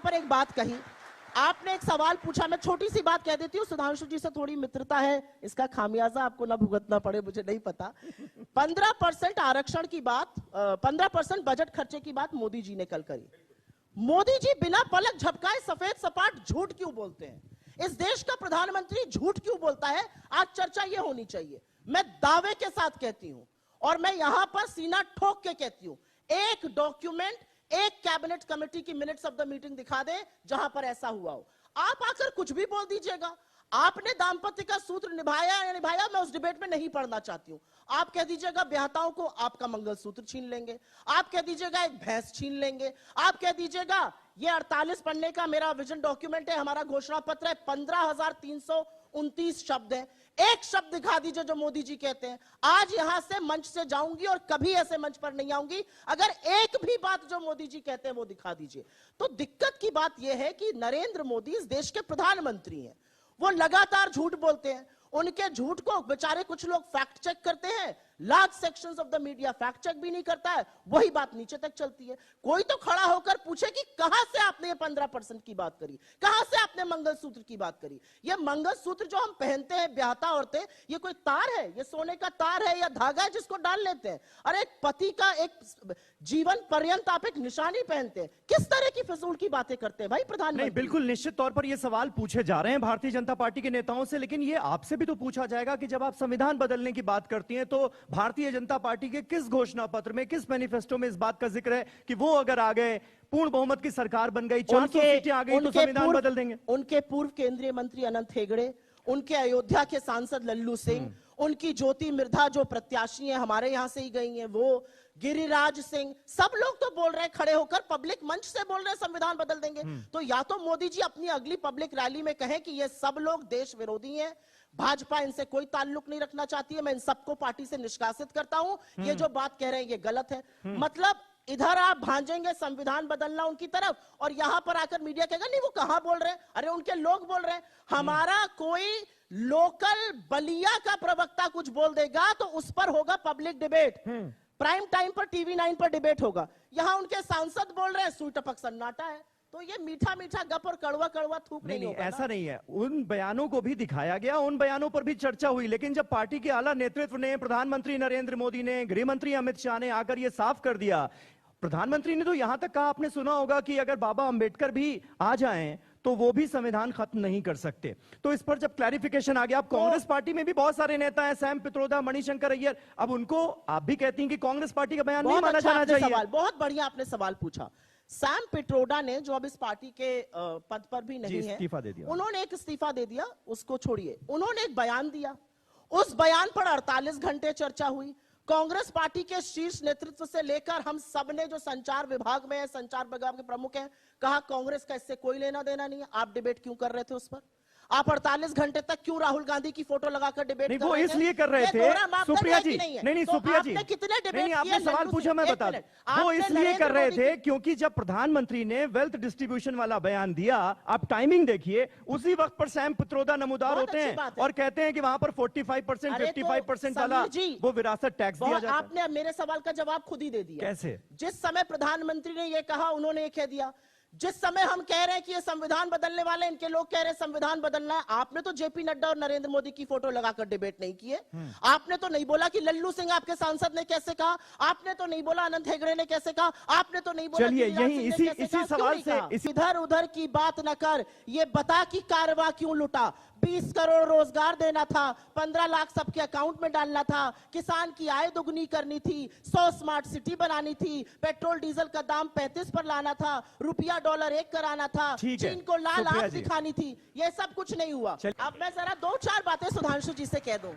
पर एक बात कही, आपने एक सवाल पूछा, मैं छोटी सी बात कह देती हूँ, सुधांशु जी से थोड़ी मित्रता है, इसका खामियाजा आपको ना भुगतना पड़े, मुझे नहीं पता। 15% आरक्षण की बात, 15% बजट खर्चे की बात मोदी जी ने कल करी। मोदी जी बिना पलक झपकाए सफेद सपाट झूठ क्यों बोलते हैं? इस देश का प्रधानमंत्री झूठ क्यों बोलता है? आज चर्चा यह होनी चाहिए। मैं दावे के साथ कहती हूं और मैं यहां पर सीना ठोक के कहती हूं, एक डॉक्यूमेंट, एक कैबिनेट कमेटी की मिनट्स ऑफ द मीटिंग दिखा दे जहां पर ऐसा हुआ हो। आप आकर कुछ भी बोल दीजिएगा, आपने दाम्पत्य का सूत्र निभाया या निभाया, मैं उस डिबेट में नहीं पढ़ना चाहती हूं। आप कह दीजिएगा ब्याहताओं को आपका मंगलसूत्र छीन लेंगे, आप कह दीजिएगा एक भैंस छीन लेंगे, आप कह दीजिएगा ये 48 पन्ने का मेरा विजन डॉक्यूमेंट है, हमारा घोषणा पत्र है, 15,329 शब्द है, एक शब्द दिखा दीजिए जो मोदी जी कहते हैं। आज यहां से मंच से जाऊंगी और कभी ऐसे मंच पर नहीं आऊंगी अगर एक भी बात जो मोदी जी कहते हैं वो दिखा दीजिए। तो दिक्कत की बात यह है कि नरेंद्र मोदी इस देश के प्रधानमंत्री हैं, वो लगातार झूठ बोलते हैं। उनके झूठ को बेचारे कुछ लोग फैक्ट चेक करते हैं, large sections of the media fact check भी नहीं करता है, वही बात नीचे तक चलती है। कोई तो खड़ा होकर पूछे कि कहां से आपने ये 15% की बात करी, कहां से आपने मंगलसूत्र की बात करी? ये मंगलसूत्र जो हम पहनते हैं ब्याहता औरतें, ये कोई तार है? ये सोने का तार है या धागा है जिसको डाल लेते हैं? अरे एक पति का एक जीवन पर्यंत आप एक निशानी पहनते हैं, किस तरह की फिजूल की बातें करते हैं भाई प्रधानमंत्री? नहीं, बिल्कुल निश्चित तौर पर ये सवाल पूछे जा रहे हैं भारतीय जनता पार्टी के नेताओं से, लेकिन ये आपसे भी तो पूछा जाएगा कि जब आप संविधान बदलने की बात करती हैं तो भारतीय जनता पार्टी के किस घोषणा पत्र में, किस मैनिफेस्टो में इस बात का जिक्र है कि वो अगर आ गए, पूर्ण बहुमत की सरकार बन गई, 400 सीटें आ गई तो संविधान बदल देंगे? उनके पूर्व केंद्रीय मंत्री अनंत हेगड़े, उनके अयोध्या के सांसद लल्लू सिंह, उनकी ज्योति मिर्धा जो प्रत्याशी हैं हमारे यहां से ही गई हैं, वो गिरिराज सिंह, सब लोग तो बोल रहे हैं खड़े होकर, पब्लिक मंच से बोल रहे हैं संविधान बदल देंगे। तो या तो मोदी जी अपनी अगली पब्लिक रैली में कहें कि ये सब लोग देश विरोधी हैं, भाजपा इनसे कोई ताल्लुक नहीं रखना चाहती है, मैं इन सबको पार्टी से निष्कासित करता हूं, ये जो बात कह रहे हैं ये गलत है। मतलब इधर आप भांजेंगे संविधान बदलना उनकी तरफ, और यहां पर आकर मीडिया कहेगा नहीं वो कहां बोल रहे हैं, अरे उनके लोग बोल रहे हैं। हमारा कोई लोकल बलिया का प्रवक्ता कुछ बोल देगा तो उस पर होगा पब्लिक डिबेट, प्राइम टाइम पर टीवी 9 पर डिबेट होगा। यहां उनके सांसद बोल रहे हैं, सुई टपक सन्नाटा है। तो ये मीठा मीठा गप और कड़वा कड़वा थूक नहीं होगा। ऐसा नहीं है, उन बयानों को भी दिखाया गया, उन बयानों पर भी चर्चा हुई, लेकिन जब पार्टी के आला नेतृत्व ने, प्रधानमंत्री नरेंद्र मोदी ने, गृह मंत्री अमित शाह ने आकर यह साफ कर दिया, प्रधानमंत्री ने तो यहां तक कहा, आपने सुना होगा कि अगर बाबा अंबेडकर भी आ जाएं तो वो भी संविधान खत्म नहीं कर सकते। तो इस पर जब क्लैरिफिकेशन आ गया, अब कांग्रेस पार्टी में भी बहुत सारे नेता हैं, सैम पित्रोदा, मणिशंकर अय्यर, अब उनको आप भी कहती हैं कि कांग्रेस पार्टी का बयान नहीं माना जाना चाहिए? बहुत बढ़िया आपने सवाल पूछा। सैम पित्रोदा ने, जो अब इस पार्टी के पद पर भी नहीं है, इस्तीफा दे दिया, उन्होंने एक इस्तीफा दे दिया, उसको छोड़िए, उन्होंने एक बयान दिया, उस बयान पर 48 घंटे चर्चा हुई। कांग्रेस पार्टी के शीर्ष नेतृत्व से लेकर हम सब ने, जो संचार विभाग में है, संचार विभाग के प्रमुख हैं, कहा कांग्रेस का इससे कोई लेना देना नहीं है। आप डिबेट क्यों कर रहे थे उस पर? आप 48 घंटे तक क्यों राहुल गांधी की फोटो लगाकर डिबेट कर रहे थे? वो इसलिए कर रहे थे सुप्रिया जी, नहीं सुप्रिया जी, कितने डिबेट, आपने सवाल पूछा, मैं बता दूं, वो इसलिए कर रहे थे क्योंकि जब प्रधानमंत्री ने वेल्थ डिस्ट्रीब्यूशन वाला बयान दिया, आप टाइमिंग देखिए, उसी वक्त पर सैम पित्रोदा नमूदार होते हैं और कहते हैं कि वहां पर 45%, 55% वाला वो विरासत टैक्स दिया जाता है। आपने मेरे सवाल का जवाब खुद ही दे दिया। कैसे? जिस समय प्रधानमंत्री ने यह कहा, उन्होंने ये कह दिया। जिस समय हम कह रहे हैं कि ये संविधान बदलने वाले, इनके लोग कह रहे हैं संविधान बदलना है, आपने तो जेपी नड्डा और नरेंद्र मोदी की फोटो लगाकर डिबेट नहीं किए। आपने तो नहीं बोला कि लल्लू सिंह आपके सांसद ने कैसे कहा, आपने तो नहीं बोला अनंत हेगड़े ने कैसे कहा, आपने तो नहीं बोला, चलिए यही इसी सवाल से इधर उधर की बात न कर, ये बता कि कारवा क्यों लुटा। 20 करोड़ रोजगार देना था, 15 लाख सबके अकाउंट में डालना था, किसान की आय दुगनी करनी थी, 100 स्मार्ट सिटी बनानी थी, पेट्रोल डीजल का दाम 35 पर लाना था, रुपया डॉलर 1 कराना था, चीन को लाल आंख दिखानी थी, ये सब कुछ नहीं हुआ। अब मैं जरा 2-4 बातें सुधांशु जी से कह दूं।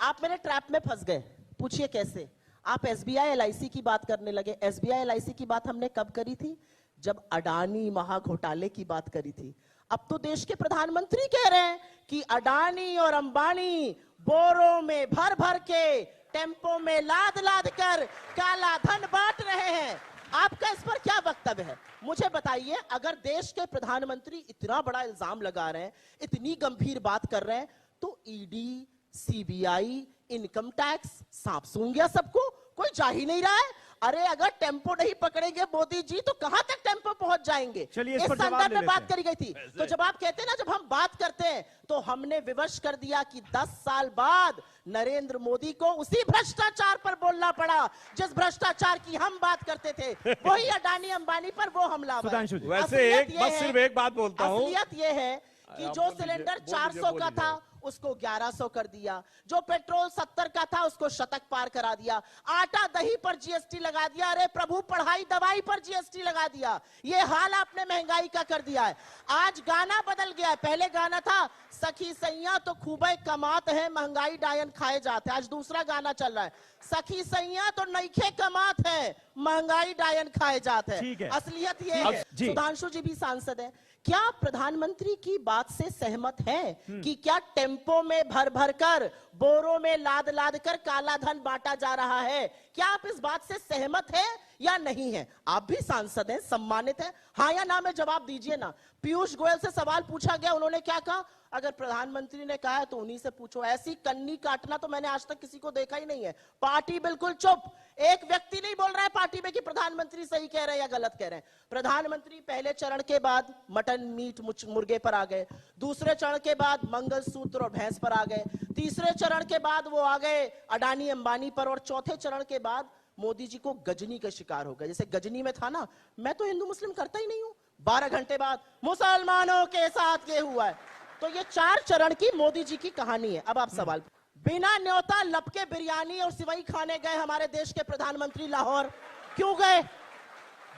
आप मेरे ट्रैप में फंस गए, पूछिए कैसे? आप एसबीआई एलआईसी की बात करने लगे। एसबीआई एलआईसी की बात हमने कब करी थी? जब अडानी महाघोटाले की बात करी थी। अब तो देश के प्रधानमंत्री कह रहे हैं कि अडानी और अंबानी बोरों में भर भर के, टेम्पो में लाद लाद कर काला धन बांट रहे हैं। आपका इस पर क्या वक्तव्य है? मुझे बताइए। अगर देश के प्रधानमंत्री इतना बड़ा इल्जाम लगा रहे हैं, इतनी गंभीर बात कर रहे हैं, तो ईडी, सीबीआई, इनकम टैक्स सांप सूंघ गया सबको, कोई जा ही नहीं रहा है। अरे अगर टेम्पो नहीं पकड़ेंगे मोदी जी तो कहां तक टेम्पो पहुंच जाएंगे, चलिए, इस इस पर जवाब संदर्भ ले में बात लेते करी गई थी। तो जब आप कहते हैं ना, जब हम बात करते हैं तो हमने विवश कर दिया कि 10 साल बाद नरेंद्र मोदी को उसी भ्रष्टाचार पर बोलना पड़ा जिस भ्रष्टाचार की हम बात करते थे, वही अडानी अंबानी पर वो हमला। सुधांशु जी, वैसे बस सिर्फ एक बात बोलता हूं, असलियत ये है कि आप जो बोल दीजिए, सिलेंडर बोल 400 दीजिए, का बोल था उसको 1100 कर दिया, जो पेट्रोल 70 का था उसको शतक पार करा दिया, आटा दही पर जीएसटी लगा दिया, अरे प्रभु पढ़ाई दवाई पर जीएसटी लगा दिया। ये हाल आपने महंगाई का कर दिया है। आज गाना बदल गया है, पहले गाना था सखी सैया तो खूबे कमात है महंगाई डायन खाए जाते, आज दूसरा गाना चल रहा है सखी सैया तो नईखे कमात है महंगाई डायन खाए जाते हैं। असलियत ये है। सुधांशु जी भी सांसद है, क्या प्रधानमंत्री की बात से सहमत हैं कि क्या टेम्पो में भर भर कर, बोरों में लाद लाद कर काला धन बांटा जा रहा है? क्या आप इस बात से सहमत हैं या नहीं है? आप भी सांसद हैं, सम्मानित हैं, हाँ या ना में जवाब दीजिए ना। पीयूष गोयल से सवाल पूछा गया, उन्होंने क्या कहा? अगर प्रधानमंत्री ने कहा है तो उन्हीं से पूछो। ऐसी कन्नी काटना तो मैंने आज तक किसी को देखा ही नहीं है। पार्टी बिल्कुल चुप, एक व्यक्ति नहीं बोल रहा है पार्टी में कि प्रधानमंत्री सही कह रहे हैं या गलत कह रहे हैं। प्रधानमंत्री पहले चरण के बाद मटन मीट मुर्गे पर आ गए, दूसरे चरण के बाद मंगलसूत्र और भैंस पर आ गए, तीसरे चरण के बाद वो आ गए अडानी अंबानी पर, और चौथे चरण के बाद मोदी जी को गजनी का शिकार हो गया। जैसे गजनी में था ना, मैं तो हिंदू मुस्लिम करता ही नहीं हूं, 12 घंटे बाद मुसलमानों के साथ ये हुआ है। तो ये 4 चरण की मोदी जी की कहानी है। अब आप सवाल, बिना न्योता लपके बिरयानी और सिवई खाने गए हमारे देश के प्रधानमंत्री लाहौर, क्यों गए?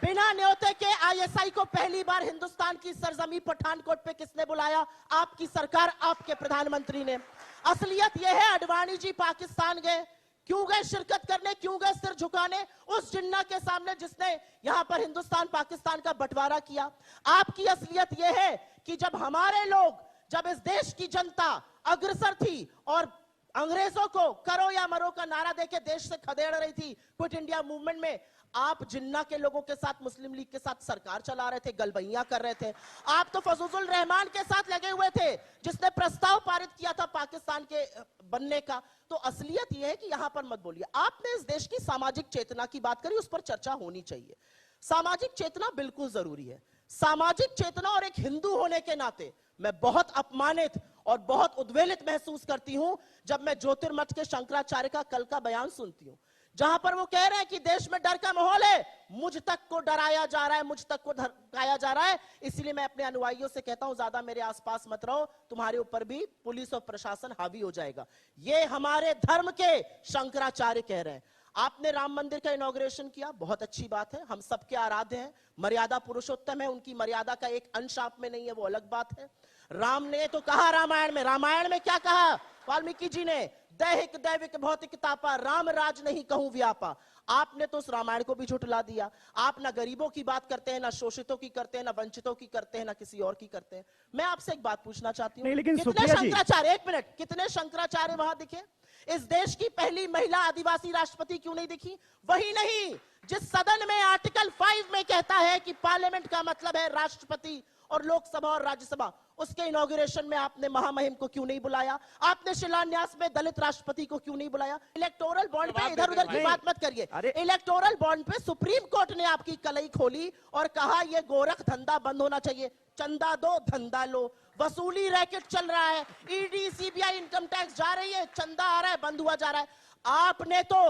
बिना न्योते के आईएसआई को पहली बार हिंदुस्तान की सरजमी पठानकोट पे किसने बुलाया? आपकी सरकार, आपके प्रधानमंत्री ने। असलियत यह है, अडवाणी जी पाकिस्तान गए, क्यों गए शिरकत करने, क्यों गए सिर झुकाने उस जिन्ना के सामने जिसने यहां पर हिंदुस्तान पाकिस्तान का बंटवारा किया? आपकी असलियत यह है कि जब हमारे लोग, जब इस देश की जनता अग्रसर थी और अंग्रेजों को करो या मरो का नारा देके देश से खदेड़ रही थी क्विट इंडिया मूवमेंट में, आप जिन्ना के लोगों के साथ, मुस्लिम लीग के साथ सरकार चला रहे थे, गलबैया कर रहे थे। आप तो फजलुल रहमान के साथ लगे हुए थे जिसने प्रस्ताव पारित किया था पाकिस्तान के बनने का। तो असलियत यह है कि यहां पर मत बोलिए। आपने इस देश की सामाजिक चेतना की बात करी, उस पर चर्चा होनी चाहिए। सामाजिक चेतना बिल्कुल जरूरी है। सामाजिक चेतना, और एक हिंदू होने के नाते मैं बहुत अपमानित और बहुत उद्वेलित महसूस करती हूं जब मैं ज्योतिर्मठ के शंकराचार्य का कल का बयान सुनती हूं, जहां पर वो कह रहे हैं कि देश में डर का माहौल है, मुझ तक को डराया जा रहा है, मुझ तक को धमकाया जा रहा है, इसलिए मैं अपने अनुयायियों से कहता हूं ज्यादा मेरे आसपास मत रहो, तुम्हारे ऊपर भी पुलिस और प्रशासन हावी हो जाएगा। ये हमारे धर्म के शंकराचार्य कह रहे हैं। आपने राम मंदिर का इनॉग्रेशन किया, बहुत अच्छी बात है, हम सबके आराध्य हैं, मर्यादा पुरुषोत्तम है, उनकी मर्यादा का एक अंश आप में नहीं है, वो अलग बात है। राम ने तो कहा रामायण में क्या कहा वाल्मीकि जी ने? दैहिक दैविक भौतिक तापा, राम राज नहीं कहूं व्यापा। आपने तो उस रामायण को भी झुठला दिया। आप ना गरीबों की बात करते हैं, ना शोषितों की करते हैं, ना वंचितों की करते हैं, ना किसी और की करते हैं। मैं आपसे एक बात पूछना चाहती हूँ, कितने शंकराचार्य, एक मिनट, कितने शंकराचार्य वहां दिखे? इस देश की पहली महिला आदिवासी राष्ट्रपति क्यों नहीं दिखी? वही नहीं जिस सदन में आर्टिकल 5 में कहता है कि पार्लियामेंट का मतलब है राष्ट्रपति और लोकसभा और राज्यसभा, उसके इनॉग्रेशन में आपने महामहिम को क्यों नहीं बुलाया? आपने शिलान्यास में दलित राष्ट्रपति को क्यों नहीं बुलाया? इलेक्टोरल बॉन्ड पे इधर उधर की बात मत करिए। इलेक्टोरल बॉन्ड पे सुप्रीम कोर्ट ने आपकी कलई खोली और कहा यह गोरख धंधा बंद होना चाहिए। चंदा दो धंधा लो, वसूली रैकेट चल रहा है, ईडी सीबीआई इनकम टैक्स जा रही है, चंदा आ रहा है, बंद हुआ जा रहा है। आपने तो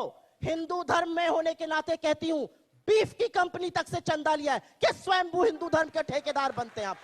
हिंदू धर्म में होने के नाते कहती हूं बीफ की कंपनी तक से चंदा लिया है कि स्वयंभू हिंदू धर्म के ठेकेदार बनते हैं आप।